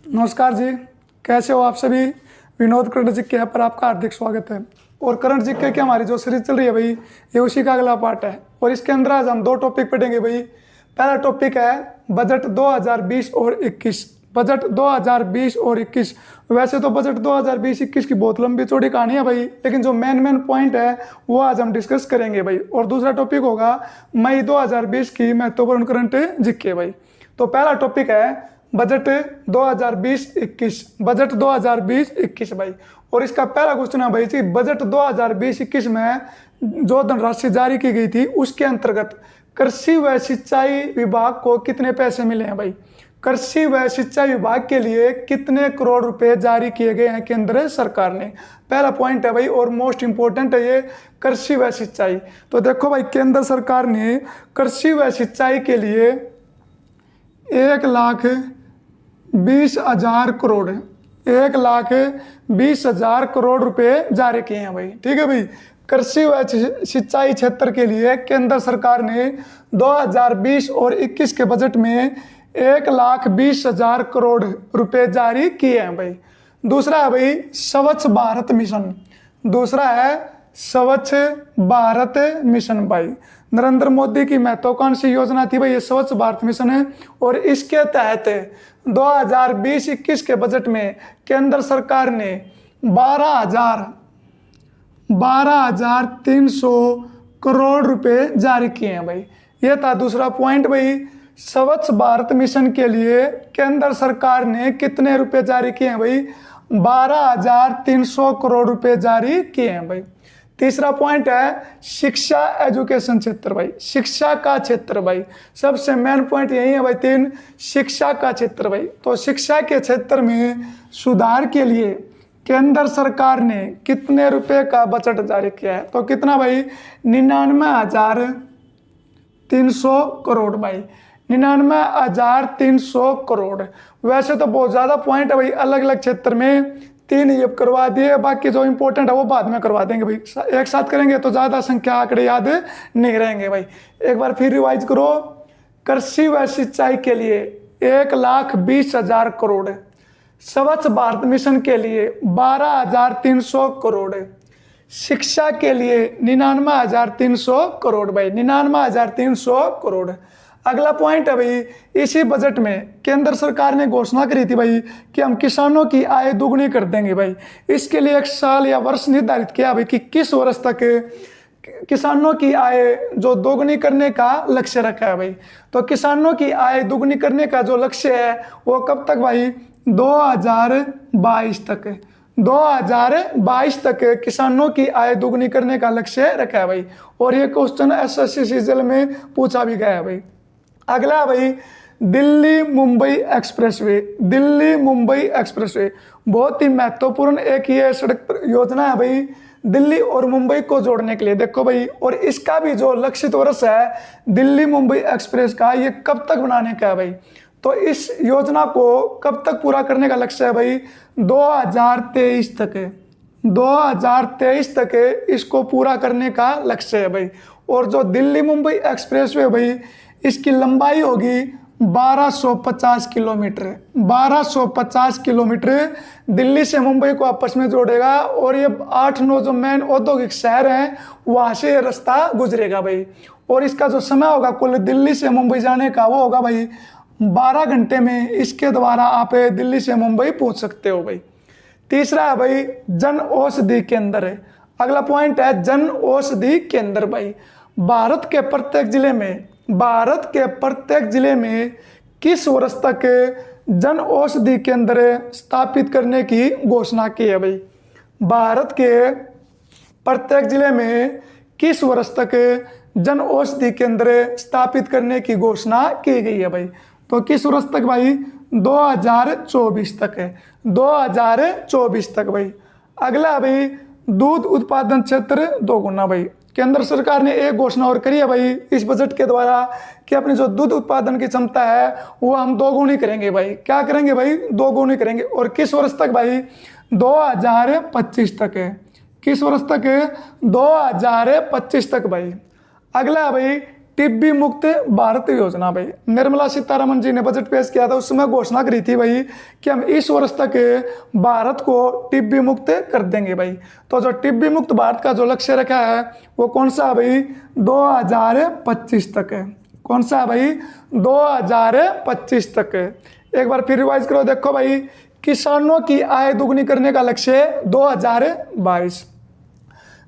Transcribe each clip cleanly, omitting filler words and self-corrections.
नमस्कार जी, कैसे हो आप सभी। विनोद करंट जी के यहाँ पर आपका हार्दिक स्वागत है। और करंट जी के हमारी जो सीरीज चल रही है भाई, ये उसी का अगला पार्ट है। और इसके अंदर आज हम दो टॉपिक पढ़ेंगे भाई। पहला टॉपिक है बजट 2020 और 21। बजट 2020 और 21। वैसे तो बजट 2020-21 की बहुत लंबी चौड़ी कहानी है भाई, लेकिन जो मेन पॉइंट है वो आज हम डिस्कस करेंगे भाई। और दूसरा टॉपिक होगा मई 2020 की महत्वपूर्ण करंट जीके भाई। तो पहला टॉपिक है बजट 2020-21। बजट 2020-21 भाई। और इसका पहला क्वेश्चन है भाई जी, बजट 2020-21 में जो धनराशि जारी की गई थी उसके अंतर्गत कृषि व सिंचाई विभाग को कितने पैसे मिले हैं भाई। कृषि व सिंचाई विभाग के लिए कितने करोड़ रुपए जारी किए गए हैं केंद्र सरकार ने। पहला पॉइंट है भाई और मोस्ट इंपोर्टेंट है ये, कृषि व सिंचाई। तो देखो भाई, केंद्र सरकार ने कृषि व सिंचाई के लिए 1,20,000 करोड़ 1,20,000 करोड़ रुपए जारी किए हैं भाई। ठीक है भाई, कृषि व सिंचाई क्षेत्र के लिए केंद्र सरकार ने 2020 और 21 के बजट में 1,20,000 करोड़ रुपए जारी किए हैं भाई। दूसरा है भाई स्वच्छ भारत मिशन। दूसरा है स्वच्छ भारत मिशन भाई। नरेंद्र मोदी की महत्वाकांक्षी योजना थी भाई ये स्वच्छ भारत मिशन है। और इसके तहत 2020-21 के बजट में केंद्र सरकार ने 12,300 करोड़ रुपए जारी किए हैं भाई। ये था दूसरा पॉइंट भाई। स्वच्छ भारत मिशन के लिए केंद्र सरकार ने कितने रुपए जारी किए हैं भाई, 12,300 करोड़ रुपए जारी किए हैं भाई। तीसरा पॉइंट है शिक्षा एजुकेशन क्षेत्र भाई, शिक्षा का क्षेत्र भाई। सबसे मेन पॉइंट यही है भाई, 3 शिक्षा का क्षेत्र भाई। तो शिक्षा के क्षेत्र में सुधार के लिए केंद्र सरकार ने कितने रुपए का बजट जारी किया है। तो कितना भाई, 99,300 करोड़ भाई, 99,300 करोड़। वैसे तो बहुत ज़्यादा पॉइंट है भाई, अलग अलग क्षेत्र में 3 ये करवा दिए, बाकी जो इंपॉर्टेंट है वो बाद में करवा देंगे भाई। एक साथ करेंगे तो ज़्यादा संख्या आंकड़े याद नहीं रहेंगे भाई। एक बार फिर रिवाइज करो। कृषि व सिंचाई के लिए 1,20,000 करोड़, स्वच्छ भारत मिशन के लिए 12,300 करोड़, शिक्षा के लिए 99,300 करोड़ भाई, 99,300 करोड़। अगला पॉइंट है भाई, इसी बजट में केंद्र सरकार ने घोषणा करी थी भाई कि हम किसानों की आय दोगुनी कर देंगे भाई। इसके लिए एक साल या वर्ष निर्धारित किया भाई कि किस वर्ष तक किसानों की आय जो दोगुनी करने का लक्ष्य रखा है भाई। तो किसानों की आय दोगुनी करने का जो लक्ष्य है वो कब तक भाई, 2022 तक। 2022 तक किसानों की आय दोगुनी करने का लक्ष्य रखा है भाई। और ये क्वेश्चन एसएससी सीजीएल में पूछा भी गया है भाई। अगला भाई दिल्ली मुंबई एक्सप्रेसवे। दिल्ली मुंबई एक्सप्रेसवे बहुत ही महत्वपूर्ण एक ये सड़क योजना है भाई, दिल्ली और मुंबई को जोड़ने के लिए। देखो भाई, और इसका भी जो लक्षित वर्ष है दिल्ली मुंबई एक्सप्रेस का, ये कब तक बनाने का है भाई। तो इस योजना को कब तक पूरा करने का लक्ष्य है भाई, 2023 तक। 2023 तक इसको पूरा करने का लक्ष्य है भाई। और जो दिल्ली मुंबई एक्सप्रेसवे भाई, इसकी लंबाई होगी 1250 किलोमीटर। 1250 किलोमीटर दिल्ली से मुंबई को आपस में जोड़ेगा। और ये 8-9 जो मेन औद्योगिक शहर हैं वहाँ से ये रास्ता गुजरेगा भाई। और इसका जो समय होगा कुल दिल्ली से मुंबई जाने का, वो होगा भाई 12 घंटे में। इसके द्वारा आप दिल्ली से मुंबई पहुँच सकते हो भाई। तीसरा है भाई जन औषधि केंद्र है। अगला पॉइंट है जन औषधि केंद्र भाई। भारत के प्रत्येक जिले में किस वर्ष तक जन औषधि केंद्र स्थापित करने की घोषणा की है भाई। भारत के प्रत्येक जिले में किस वर्ष तक जन औषधि केंद्र स्थापित करने की घोषणा की गई है भाई। तो किस वर्ष तक भाई, 2024 तक है, 2024 तक भाई। अगला भाई दूध उत्पादन क्षेत्र दोगुना भाई। केंद्र सरकार ने एक घोषणा और करी है भाई इस बजट के द्वारा कि अपनी जो दूध उत्पादन की क्षमता है वो हम दोगुनी करेंगे भाई। क्या करेंगे भाई, दोगुनी करेंगे। और किस वर्ष तक भाई, 2025 तक है। किस वर्ष तक, 2025 तक भाई। अगला भाई टीबी मुक्त भारत योजना भाई। निर्मला सीतारमण जी ने बजट पेश किया था, उस समय घोषणा करी थी भाई कि हम इस वर्ष तक भारत को टीबी मुक्त कर देंगे भाई। तो जो टीबी मुक्त भारत का जो लक्ष्य रखा है वो कौन सा है भाई? 2025 तक है। कौन सा है भाई? 2025 तक है। एक बार फिर रिवाइज करो, देखो भाई, किसानों की आय दुगनी करने का लक्ष्य 2022।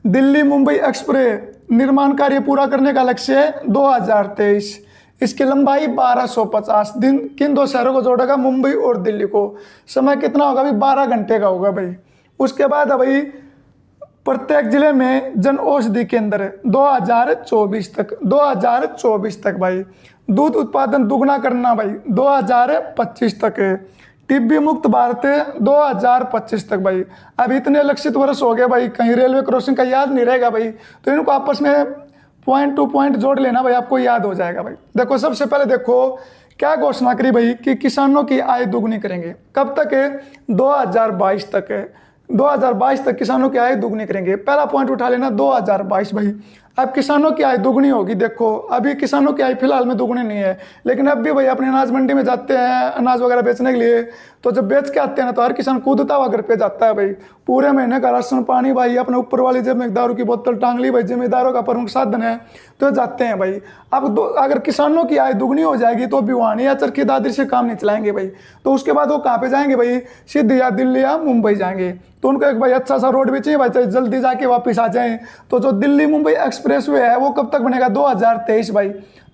दिल्ली मुंबई एक्सप्रेस निर्माण कार्य पूरा करने का लक्ष्य 2023। इसकी लंबाई 1250 दिन। किन दो शहरों को जोड़ेगा? मुंबई और दिल्ली को। समय कितना होगा भाई? 12 घंटे का होगा भाई। उसके बाद है भाई प्रत्येक जिले में जन औषधि केंद्र 2024 तक। 2024 तक भाई। दूध उत्पादन दुगना करना भाई 2025 तक है। टीबी मुक्त भारत 2025 तक भाई। अब इतने लक्षित वर्ष हो गए भाई, कहीं रेलवे क्रॉसिंग का याद नहीं रहेगा भाई, तो इनको आपस में पॉइंट टू पॉइंट जोड़ लेना भाई, आपको याद हो जाएगा भाई। देखो सबसे पहले देखो क्या घोषणा करी भाई कि किसानों की आय दोगुनी करेंगे। कब तक है? 2022 तक है। 2022 तक किसानों की आय दोगुनी करेंगे। पहला पॉइंट उठा लेना 2022 भाई। अब किसानों की आय दोगुनी होगी। देखो अभी किसानों की आय फिलहाल में दोगुनी नहीं है, लेकिन अब भी भाई अपने अनाज मंडी में जाते हैं अनाज वगैरह बेचने के लिए, तो जब बेच के आते हैं ना तो हर किसान कूदता हुआ घर पे जाता है भाई। पूरे महीने का राशन पानी भाई अपने ऊपर वाली जेब में दारू की बोतल टांग ली भाई, जिम्मेदारों का प्रमुख साधन है, तो जाते हैं भाई। अब अगर किसानों की आय दुगनी हो जाएगी तो भिवानी या चरखी दादरी से काम नहीं चलाएंगे भाई, तो उसके बाद वो कहाँ पे जाएंगे भाई? सीधे या दिल्ली या मुंबई जाएंगे। तो उनको एक भाई अच्छा सा रोड भी चाहिए भाई, चाहे जल्दी जाके वापस आ जाएं। तो जो दिल्ली मुंबई एक्सप्रेसवे है वो कब तक बनेगा? 2023 भाई।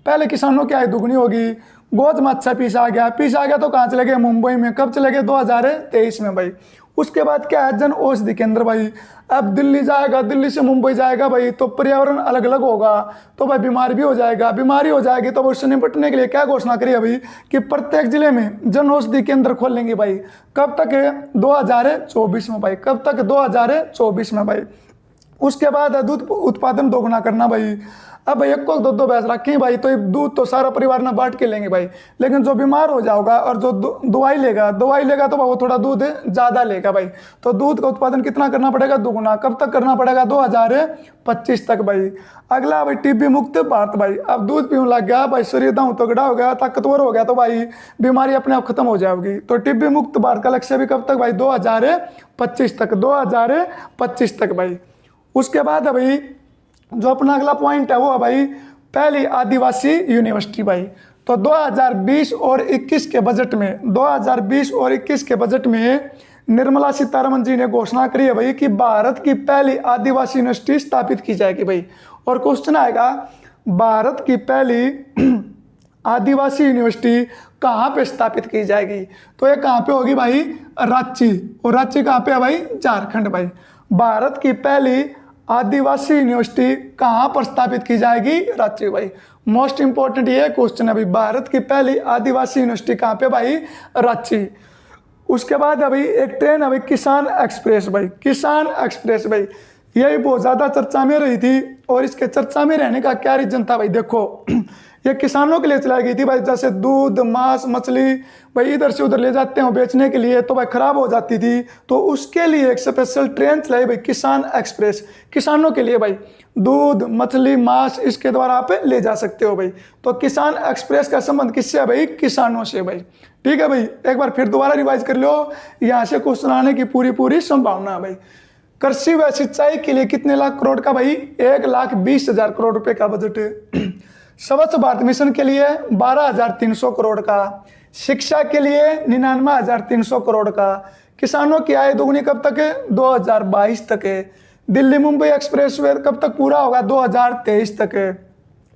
पहले किसानों की आय दुगनी होगी। गोद में अच्छा पीस आ गया तो कहाँ चले गए? मुंबई में। कब चले गए? 2023 में भाई। उसके बाद क्या है? जन औषधि केंद्र भाई। अब दिल्ली जाएगा, दिल्ली से मुंबई जाएगा भाई, तो पर्यावरण अलग अलग होगा, तो भाई बीमार भी हो जाएगा। बीमारी हो जाएगी तो उससे निपटने के लिए क्या घोषणा करी अभी कि प्रत्येक जिले में जन औषधि केंद्र खोलेंगे भाई। कब तक है? 2024 में भाई। कब तक? 2024 में भाई। उसके बाद दूध उत्पादन दोगुना करना भाई। अब भाई एक को दो दो भैंस रखें भाई, तो दूध तो सारा परिवार ना बांट के लेंगे भाई, लेकिन जो बीमार हो जाओगा और जो दवाई लेगा तो वो थोड़ा दूध ज़्यादा लेगा भाई। तो दूध का उत्पादन कितना करना पड़ेगा? दुगुना। कब तक करना पड़ेगा? 2025 तक भाई। अगला भाई टीबी मुक्त भारत भाई। अब दूध पीने लग गया भाई, शरीर दांव तगड़ा हो गया, ताकतवर हो गया, तो भाई बीमारी अपने आप खत्म हो जाएगी। तो टीबी मुक्त भारत का लक्ष्य भी कब तक भाई? 2025 तक। 2025 तक भाई। उसके बाद भाई जो अपना अगला पॉइंट है वो है भाई पहली आदिवासी यूनिवर्सिटी भाई। तो 2020 और 21 के बजट में 2020 और 21 के बजट में निर्मला सीतारमण जी ने घोषणा करी है भाई कि भारत की पहली आदिवासी यूनिवर्सिटी स्थापित की जाएगी भाई। और क्वेश्चन आएगा भारत की पहली आदिवासी यूनिवर्सिटी कहाँ पे स्थापित की जाएगी? तो ये कहाँ पे होगी भाई? रांची। और रांची कहाँ पे है भाई? झारखंड भाई। भारत की पहली आदिवासी यूनिवर्सिटी कहाँ पर स्थापित की जाएगी? रांची भाई। मोस्ट इंपॉर्टेंट ये क्वेश्चन है भाई, भारत की पहली आदिवासी यूनिवर्सिटी कहाँ पे भाई? रांची। उसके बाद अभी एक ट्रेन है भाई किसान एक्सप्रेस भाई। किसान एक्सप्रेस भाई यही बहुत ज़्यादा चर्चा में रही थी, और इसके चर्चा में रहने का क्या रीजन था भाई? देखो ये किसानों के लिए चलाई गई थी भाई, जैसे दूध मांस मछली भाई इधर से उधर ले जाते हैं बेचने के लिए, तो भाई खराब हो जाती थी, तो उसके लिए एक स्पेशल ट्रेन चलाई भाई किसान एक्सप्रेस। किसानों के लिए भाई दूध मछली मांस इसके द्वारा आप ले जा सकते हो भाई। तो किसान एक्सप्रेस का संबंध किससे है भाई? किसानों से भाई। ठीक है भाई, एक बार फिर दोबारा रिवाइज कर लो, यहाँ से क्वेश्चन आने की पूरी संभावना है भाई। कृषि व सिंचाई के लिए कितने लाख करोड़ का भाई? 1,20,000 करोड़ रुपए का बजट है। स्वच्छ भारत मिशन के लिए 12,300 करोड़ का। शिक्षा के लिए 99,300 करोड़ का। किसानों की आय दोगुनी कब तक है? 2022 तक है। दिल्ली मुंबई एक्सप्रेसवे कब तक पूरा होगा? 2023 तक है।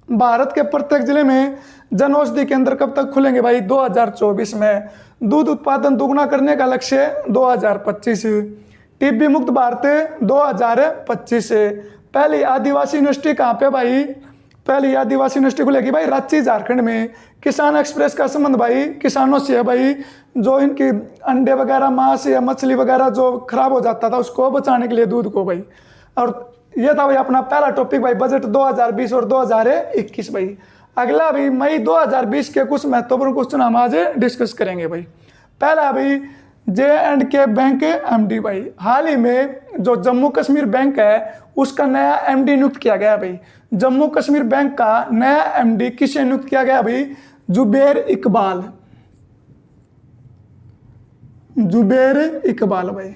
भारत के प्रत्येक जिले में जन औषधि केंद्र कब तक खुलेंगे भाई? 2024 में। दूध उत्पादन दोगुना करने का लक्ष्य 2025। टीबी मुक्त भारत 2025 से। पहली आदिवासी यूनिवर्सिटी कहाँ पे भाई? पहली आदिवासी यूनिवर्सिटी खुलेगी भाई रांची झारखंड में। किसान एक्सप्रेस का संबंध भाई किसानों से है भाई, जो इनकी अंडे वगैरह मांस या मछली वगैरह जो खराब हो जाता था उसको बचाने के लिए दूध को भाई। और ये था भाई अपना पहला टॉपिक भाई, बजट 2020 और 2021 भाई। अगला भाई मई 2020 के कुछ महत्वपूर्ण क्वेश्चन हम आज डिस्कस करेंगे भाई। पहला भाई J&K बैंक एमडी भाई। हाल ही में जो जम्मू कश्मीर बैंक है उसका नया एमडी नियुक्त किया गया भाई। जम्मू कश्मीर बैंक का नया एमडी किसे नियुक्त किया गया भाई? जुबैर इकबाल। जुबैर इकबाल भाई,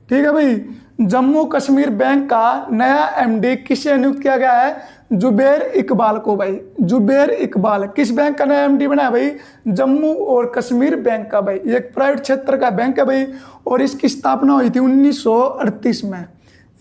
ठीक है भाई। जम्मू कश्मीर बैंक का नया एमडी किसे नियुक्त किया गया है? जुबैर इकबाल को भाई। जुबैर इकबाल किस बैंक का नया एमडी बना है भाई? जम्मू और कश्मीर बैंक का भाई। ये एक प्राइवेट क्षेत्र का बैंक है भाई और इसकी स्थापना हुई थी 1938 में।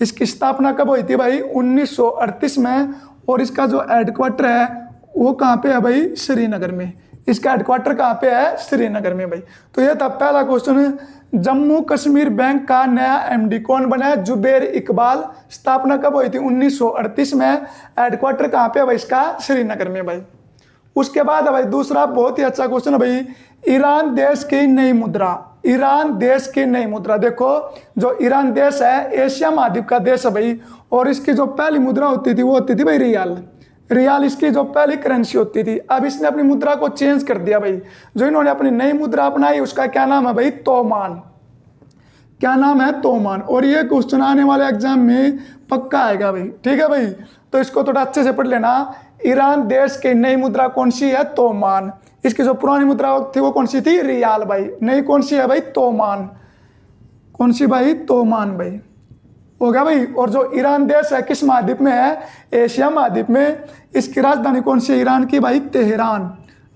इसकी स्थापना कब हुई थी भाई? 1938 में। और इसका जो हेडक्वार्टर है वो कहाँ पे है भाई? श्रीनगर में। इसका हेडक्वार्टर कहाँ पे है? श्रीनगर में भाई। तो ये था पहला क्वेश्चन। जम्मू कश्मीर बैंक का नया एमडी कौन बना है? जुबैर इकबाल। स्थापना कब हुई थी? 1938 में। हेडक्वार्टर कहाँ पे है भाई इसका? श्रीनगर में भाई। उसके बाद है भाई दूसरा बहुत ही अच्छा क्वेश्चन है भाई, ईरान देश की नई मुद्रा। ईरान देश की नई मुद्रा। देखो जो ईरान देश है एशिया महाद्वीप का देश है भाई और इसकी जो पहली मुद्रा होती थी वो होती थी भाई रियाल। रियाल इसकी जो पहली करेंसी होती थी। अब इसने अपनी मुद्रा को चेंज कर दिया भाई। जो इन्होंने अपनी नई मुद्रा अपनाई उसका क्या नाम है भाई? तोमान। क्या नाम है? तोमान। और ये क्वेश्चन आने वाले एग्जाम में पक्का आएगा भाई, ठीक है भाई। तो इसको थोड़ा अच्छे से पढ़ लेना। ईरान देश की नई मुद्रा कौन सी है? तोमान। इसकी जो पुरानी मुद्रा थी वो कौन सी थी? रियाल भाई। नई कौन सी है भाई? तोमान। कौन सी भाई? तोमान भाई। हो गया भाई। और जो ईरान देश है किस महाद्वीप में है? एशिया महाद्वीप में। इसकी राजधानी कौन सी है ईरान की भाई? तेहरान।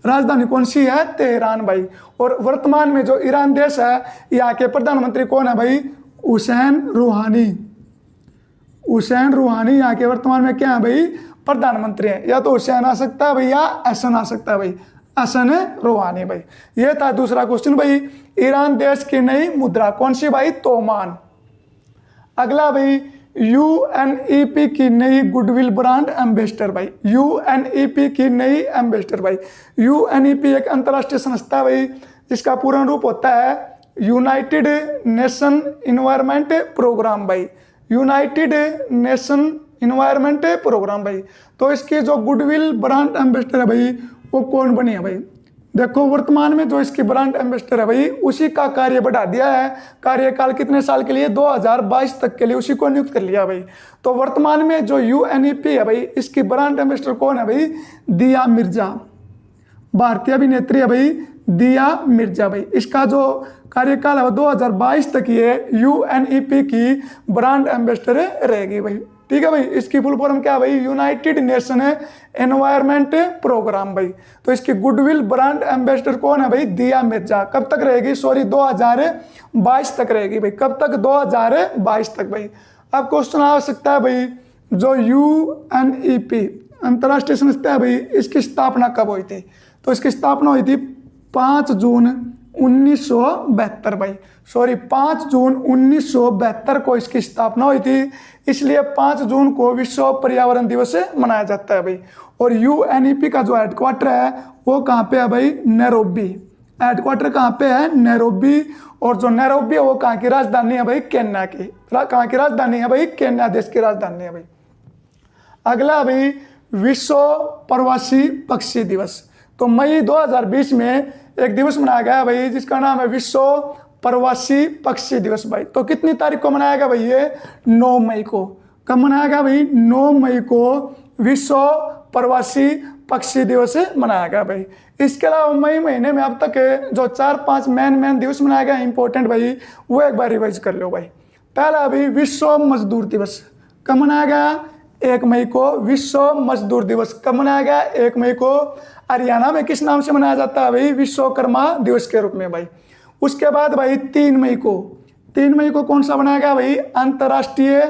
राजधानी कौन सी है? तेहरान भाई। और वर्तमान में जो ईरान देश है यहाँ के प्रधानमंत्री कौन है भाई? हुसैन रूहानी। हुसैन रूहानी यहाँ के वर्तमान में क्या है भाई? प्रधानमंत्री हैं। या तो हुसैन आ सकता है भाई या हसन आ सकता है भाई। हसन रूहानी भाई। ये था दूसरा क्वेश्चन भाई, ईरान देश की नई मुद्रा कौन सी भाई? तोमान। अगला भाई, यूएनईपी की नई गुडविल ब्रांड एम्बेसडर भाई। यूएनईपी की नई एम्बेसडर भाई। यूएनईपी एक अंतर्राष्ट्रीय संस्था है भाई जिसका पूर्ण रूप होता है यूनाइटेड नेशन इन्वायरमेंट प्रोग्राम भाई। यूनाइटेड नेशन इन्वायरमेंट प्रोग्राम भाई। तो इसकी जो गुडविल ब्रांड एम्बेसडर है भाई वो कौन बनी है भाई? देखो वर्तमान में जो इसकी ब्रांड एम्बेसडर है भाई उसी का कार्य बढ़ा दिया है। कार्यकाल कितने साल के लिए? 2022 तक के लिए उसी को नियुक्त कर लिया भाई। तो वर्तमान में जो यूएनईपी है भाई इसकी ब्रांड एम्बेसडर कौन है भाई? दिया मिर्जा। भारतीय अभिनेत्री है भाई दिया मिर्जा भाई। इसका जो कार्यकाल है वो 2022 तक ये यूएनईपी की ब्रांड एम्बेसडर रहेगी भाई, ठीक है भाई। इसकी फुल फॉर्म क्या है भाई? यूनाइटेड नेशन एनवायरमेंट प्रोग्राम भाई। तो इसकी गुडविल ब्रांड एम्बेसडर कौन है भाई? दिया मिर्जा। कब तक रहेगी? सॉरी 2022 तक रहेगी भाई। कब तक? 2022 तक भाई। अब क्वेश्चन आ सकता है भाई, जो यूएनईपी अंतर्राष्ट्रीय संस्था है भाई इसकी स्थापना कब हुई थी? तो इसकी स्थापना हुई थी 5 जून 1972 भाई। सॉरी 5 जून 1972 को इसकी स्थापना हुई थी। इसलिए 5 जून को विश्व पर्यावरण दिवस मनाया जाता है भाई। और यूएनईपी का जो हेडक्वार्टर है वो कहाँ पे है भाई? नैरोबी। हेडक्वार्टर कहाँ पे है? नैरोबी। और जो नैरोबी है वो कहाँ की राजधानी है भाई? केन्या की। कहाँ की राजधानी है भाई? केन्या देश की राजधानी है भाई। अगला भाई, विश्व प्रवासी पक्षी दिवस। तो मई 2020 में एक दिवस मनाया गया भाई जिसका नाम है विश्व प्रवासी पक्षी दिवस भाई। तो कितनी तारीख को मनाया गया भाई? ये 9 मई को। कब मनाया गया भाई? 9 मई को विश्व प्रवासी पक्षी दिवस मनाया गया भाई। इसके अलावा मई महीने में अब तक जो 4-5 मेन दिवस मनाया गया इंपॉर्टेंट भाई वो एक बार रिवाइज कर लो भाई। पहला अभी विश्व मजदूर दिवस। कब मनाया गया? 1 मई को। विश्व मजदूर दिवस कब मनाया गया? 1 मई को। हरियाणा में किस नाम से मनाया जाता है भाई? विश्वकर्मा दिवस के रूप में भाई। उसके बाद भाई 3 मई को। 3 मई को कौन सा मनाया गया भाई? अंतर्राष्ट्रीय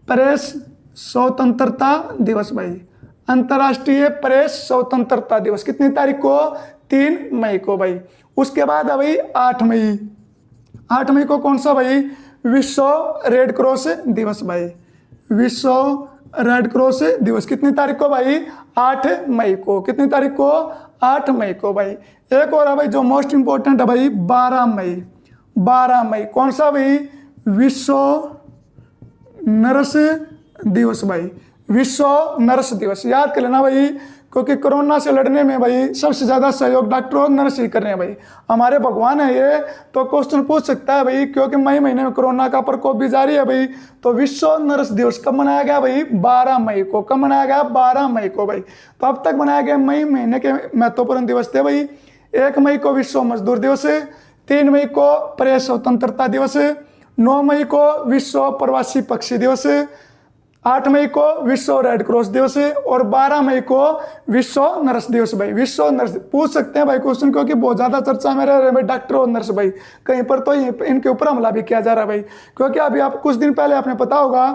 प्रेस स्वतंत्रता दिवस भाई। अंतर्राष्ट्रीय प्रेस स्वतंत्रता दिवस कितनी तारीख को? 3 मई को भाई। उसके बाद है भाई 8 मई। 8 मई को कौन सा भाई? विश्व रेड क्रॉस दिवस भाई। विश्व रेड क्रॉस दिवस कितनी तारीख को भाई? 8 मई को। कितनी तारीख को? 8 मई को भाई। एक और है भाई जो मोस्ट इंपॉर्टेंट है भाई 12 मई। 12 मई कौन सा भाई? विश्व नर्स दिवस भाई। विश्व नर्स दिवस याद कर लेना भाई। क्योंकि कोरोना से लड़ने में भाई सबसे ज़्यादा सहयोग डॉक्टर और नर्स ही कर रहे हैं भाई, हमारे भगवान है ये। तो क्वेश्चन पूछ सकता है भाई, क्योंकि मई महीने में कोरोना का प्रकोप भी जारी है भाई, तो विश्व नर्स दिवस कब मनाया गया भाई? 12 मई को। कब मनाया गया? 12 मई को भाई। तो अब तक मनाया गया मई महीने के महत्वपूर्ण दिवस थे भाई। 1 मई को विश्व मजदूर दिवस, 3 मई को प्रेस स्वतंत्रता दिवस, 9 मई को विश्व प्रवासी पक्षी दिवस, 8 मई को विश्व रेड क्रॉस दिवस और 12 मई को विश्व नर्स दिवस भाई। विश्व नर्स पूछ सकते हैं भाई क्वेश्चन, क्योंकि बहुत ज़्यादा चर्चा में रह रहे हैं भाई डॉक्टर और नर्स भाई। कहीं पर तो इनके ऊपर हमला भी किया जा रहा है भाई, क्योंकि अभी आप कुछ दिन पहले आपने पता होगा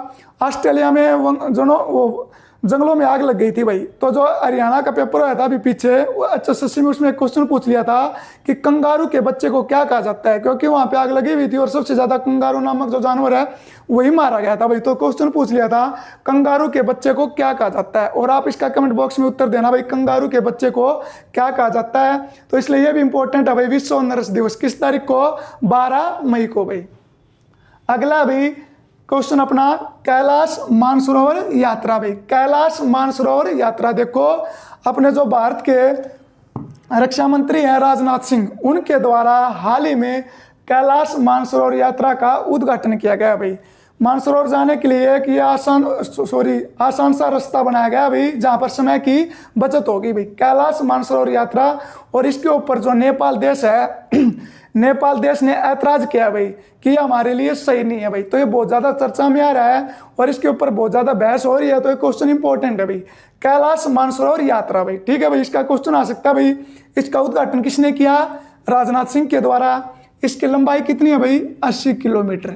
ऑस्ट्रेलिया में वो जंगलों में आग लग गई थी भाई। तो जो हरियाणा का पेपर आया था अभी पीछे, वो HSSC में उसमें एक क्वेश्चन पूछ लिया था कि कंगारू के बच्चे को क्या कहा जाता है, क्योंकि वहाँ पे आग लगी हुई थी और सबसे ज़्यादा कंगारू नामक जो जानवर है वही मारा गया था भाई। तो क्वेश्चन पूछ लिया था कंगारू के बच्चे को क्या कहा जाता है, और आप इसका कमेंट बॉक्स में उत्तर देना भाई, कंगारू के बच्चे को क्या कहा जाता है। तो इसलिए ये भी इंपॉर्टेंट है भाई, विश्व नर्स दिवस किस तारीख को? 12 मई को भाई। अगला भाई क्वेश्चन अपना, कैलाश मानसरोवर यात्रा भाई। कैलाश मानसरोवर यात्रा, देखो अपने जो भारत के रक्षा मंत्री हैं राजनाथ सिंह, उनके द्वारा हाल ही में कैलाश मानसरोवर यात्रा का उद्घाटन किया गया भाई। मानसरोवर जाने के लिए एक ये आसान सा रास्ता बनाया गया भाई, जहाँ पर समय की बचत होगी भाई। कैलाश मानसरोवर यात्रा, और इसके ऊपर जो नेपाल देश है नेपाल देश ने ऐतराज किया भाई कि ये हमारे लिए सही नहीं है भाई। तो ये बहुत ज़्यादा चर्चा में आ रहा है और इसके ऊपर बहुत ज़्यादा बहस हो रही है। तो ये क्वेश्चन इंपॉर्टेंट है भाई, कैलाश मानसरोवर यात्रा भाई। ठीक है भाई, इसका क्वेश्चन आ सकता है भाई, इसका उद्घाटन किसने किया? राजनाथ सिंह के द्वारा। इसकी लंबाई कितनी है भाई? 80 किलोमीटर।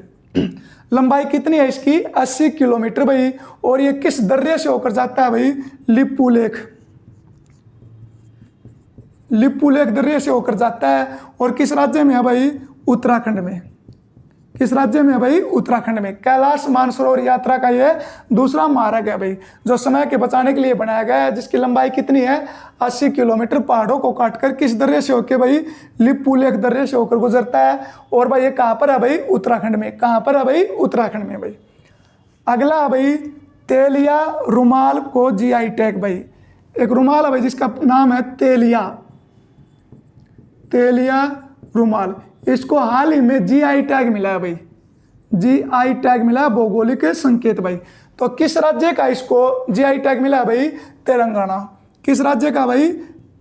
लंबाई कितनी है इसकी? 80 किलोमीटर भाई। और ये किस दर्रे से होकर जाता है भाई? लिपू लेक, लिपू लेक दर्रे से होकर जाता है। और किस राज्य में है भाई? उत्तराखंड में। किस राज्य में है भाई? उत्तराखंड में। कैलाश मानसरोवर यात्रा का ये दूसरा मार्ग है भाई, जो समय के बचाने के लिए बनाया गया है, जिसकी लंबाई कितनी है? 80 किलोमीटर। पहाड़ों को काटकर किस दर्रे से होकर भाई? लिपू लेक दर्रे से होकर गुजरता है। और भाई ये कहाँ पर है भाई? उत्तराखंड में। कहाँ पर है भाई? उत्तराखंड में भाई। अगला भाई, तेलिया रुमाल को GI टैग भाई। एक रुमाल है भाई जिसका नाम है तेलिया, तेलिया रुमाल, इसको हाल ही में GI टैग मिला है भाई। GI टैग मिला है, भौगोलिक संकेत भाई। तो किस राज्य का इसको GI टैग मिला है भाई? तेलंगाना। किस राज्य का भाई?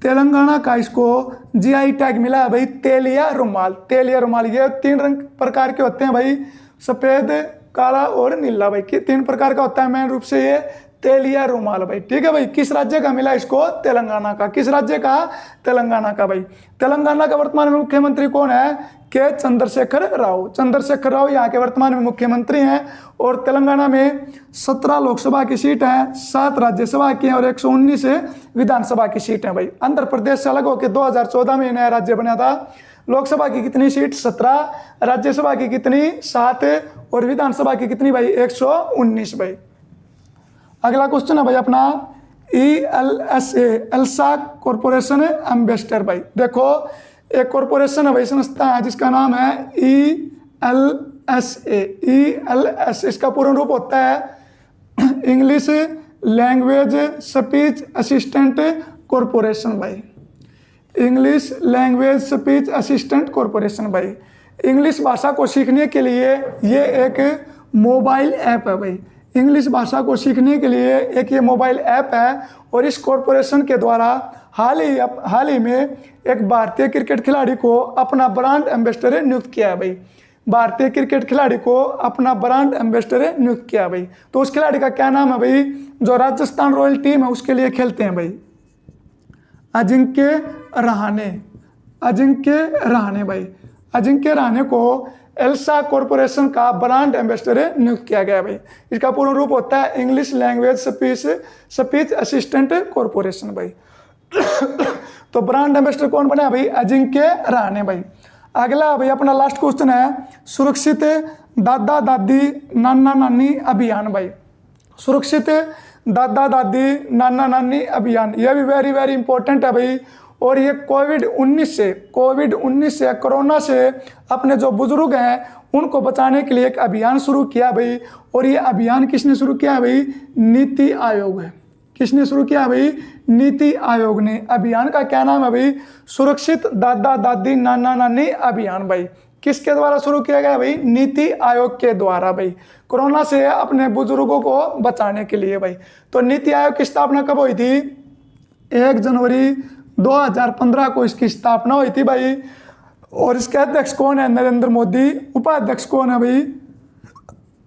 तेलंगाना का इसको GI टैग मिला है भाई, तेलिया रुमाल। तेलिया रुमाल, ये 3 रंग प्रकार के होते हैं भाई, सफ़ेद, काला और नीला भाई। 3 प्रकार का होता है मेन रूप से ये तेलिया रुमाल भाई। ठीक है भाई, किस राज्य का मिला इसको? तेलंगाना का। किस राज्य का? तेलंगाना का भाई। तेलंगाना का वर्तमान में मुख्यमंत्री कौन है? के चंद्रशेखर राव। चंद्रशेखर राव यहाँ के वर्तमान में मुख्यमंत्री हैं। और तेलंगाना में 17 लोकसभा की सीट है, 7 राज्यसभा की हैं और 119 विधानसभा की सीट है भाई। आंध्र प्रदेश से अलग होकर 2014 में नया राज्य बना था। लोकसभा की कितनी सीट? 17, राज्यसभा की कितनी? 7 और विधानसभा की कितनी भाई? 119 भाई। अगला क्वेश्चन है भाई अपना, ELSA एल्सा कॉरपोरेशन एम्बेसडर भाई। देखो एक कॉरपोरेशन है भाई, संस्था है जिसका नाम है ELSA। ELSA इसका पूर्ण रूप होता है English language speech assistant corporation भाई। English language speech assistant corporation भाई। इंग्लिश भाषा को सीखने के लिए ये एक मोबाइल ऐप है भाई। इंग्लिश भाषा को सीखने के लिए एक ये मोबाइल ऐप है। और इस कॉरपोरेशन के द्वारा हाल ही में एक भारतीय क्रिकेट खिलाड़ी को अपना ब्रांड एम्बेसडर नियुक्त किया है भाई। भारतीय क्रिकेट खिलाड़ी को अपना ब्रांड एम्बेसडर नियुक्त किया भाई। तो उस खिलाड़ी का क्या नाम है भाई? जो राजस्थान रॉयल टीम है उसके लिए खेलते हैं भाई, अजिंक्य रहाणे। अजिंक्य रहाणे भाई। अजिंक्य रहाणे को एल्सा कॉरपोरेशन का ब्रांड एम्बेसडर नियुक्त किया गया भाई। इसका पूर्ण रूप होता है English language speech assistant corporation भाई। तो ब्रांड एम्बेसडर कौन बना भाई? अजिंक्य रहाणे भाई। अगला भाई अपना लास्ट क्वेश्चन है, सुरक्षित दादा दादी नाना नानी अभियान भाई। सुरक्षित दादा दादी नाना नानी अभियान, यह भी वेरी वेरी इंपॉर्टेंट है भाई। और ये कोविड-19 से कोरोना से अपने जो बुजुर्ग हैं उनको बचाने के लिए एक अभियान शुरू किया भाई। और ये अभियान किसने शुरू किया भाई? नीति आयोग है। किसने शुरू किया भाई? नीति आयोग ने। अभियान का क्या नाम है भाई? सुरक्षित दादा दादी नाना नानी अभियान भाई। किसके द्वारा शुरू किया गया भाई? नीति आयोग के द्वारा भाई, कोरोना से अपने बुजुर्गों को बचाने के लिए भाई। तो नीति आयोग की स्थापना कब हुई थी? 1 जनवरी 2015 को इसकी स्थापना हुई थी भाई। और इसके अध्यक्ष कौन है? नरेंद्र मोदी। उपाध्यक्ष कौन है भाई?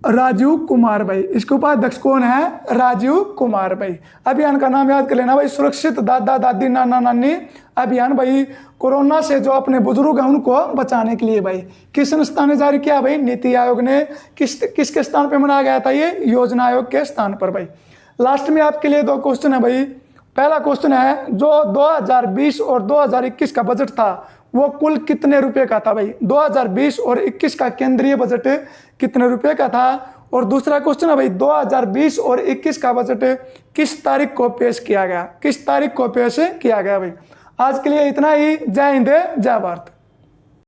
राजीव कुमार भाई। इसके उपाध्यक्ष कौन है? राजीव कुमार भाई। अभियान का नाम याद कर लेना भाई, सुरक्षित दादा दादी नाना नानी अभियान भाई। कोरोना से जो अपने बुजुर्ग हैं उनको बचाने के लिए भाई। किस संस्था ने जारी किया भाई? नीति आयोग ने। किसके स्थान पे बनाया गया था ये? योजना आयोग के स्थान पर भाई। लास्ट में आपके लिए 2 क्वेश्चन है भाई। पहला क्वेश्चन है, जो 2020 और 2021 का बजट था वो कुल कितने रुपए का था भाई? 2020 और 21 का केंद्रीय बजट कितने रुपए का था? और दूसरा क्वेश्चन है भाई, 2020 और 21 का बजट किस तारीख को पेश किया गया? किस तारीख को पेश किया गया भाई? आज के लिए इतना ही। जय हिंद, जय भारत।